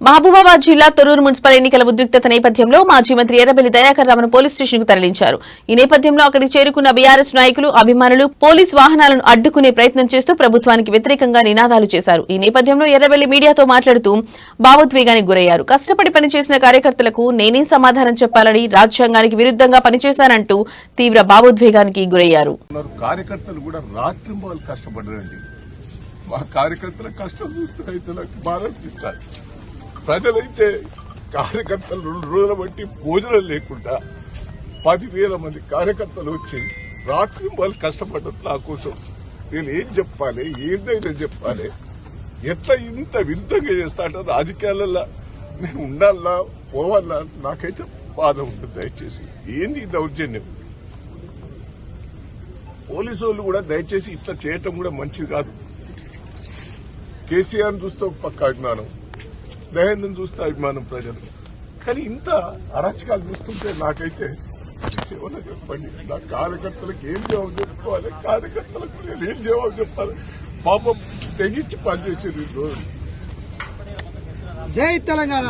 మహబూబాబాద్ జిల్లా తొర్రూరు మున్సిపల్ ఎన్నికల ఉద్రిక్తత నేపథ్యంలో మాజీ మంత్రి ఎర్రబెల్లి దయాకర్ రావును పోలీస్ స్టేషన్ కు తరలించారు. ఈ నేపథ్యంలో అక్కడికి చేరుకున్న బీఆర్ఎస్ నాయకులు, అభిమానులు పోలీస్ వాహనాలను అడ్డుకునే ప్రయత్నం చేస్తూ ప్రభుత్వానికి వ్యతిరేకంగా నినాదాలు చేశారు. ఈ నేపథ్యంలో ఎర్రబెల్లి మీడియాతో మాట్లాడుతూ భావోద్వేగానికి గురయ్యారు. కష్టపడి పనిచేసిన కార్యకర్తలకు నేనే సమాధానం చెప్పాలని, రాజ్యాంగానికి విరుద్ధంగా పనిచేశానంటూ తీవ్ర భావోద్వేగానికి గురయ్యారు. కార్యకర్తలు కూడా రాత్రింబవలు కష్టపడ్డారండి. మా కార్యకర్తల కష్టం చూస్తే రైతులకు బాధ అనిపిస్తారు. ప్రజలైతే కార్యకర్తలు 2 రోజుల బట్టి భోజనం లేకుండా 10,000 మంది కార్యకర్తలు వచ్చి రాత్రి వాళ్ళు కష్టపడ్డారు నా కోసం. నేను ఏం చెప్పాలి, ఏంటైనా చెప్పాలి, ఎట్లా ఇంత విరుద్ధంగా చేస్తా అంటే రాజకీయాలలో నేను ఉండాలా పోవాలా నాకైతే బాధ ఉంటుంది. దయచేసి ఏంది దౌర్జన్యం? పోలీసు వాళ్ళు కూడా దయచేసి ఇట్లా చేయటం కూడా మంచిది కాదు. కేసీఆర్ చూస్తే ఒక పక్క అభిమానం, దయానంద్ చూస్తే అభిమానం ప్రజలు. కానీ ఇంత అరాచకాలు చూస్తుంటే నాకైతే ఏమన్నా చెప్పండి, నా కార్యకర్తలకు ఏం జవాబు చెప్పుకోవాలి, కార్యకర్తలకు నేను ఏం జవాబు చెప్పాలి? పాపం తెగించి పనిచేసేది. జై తెలంగాణ.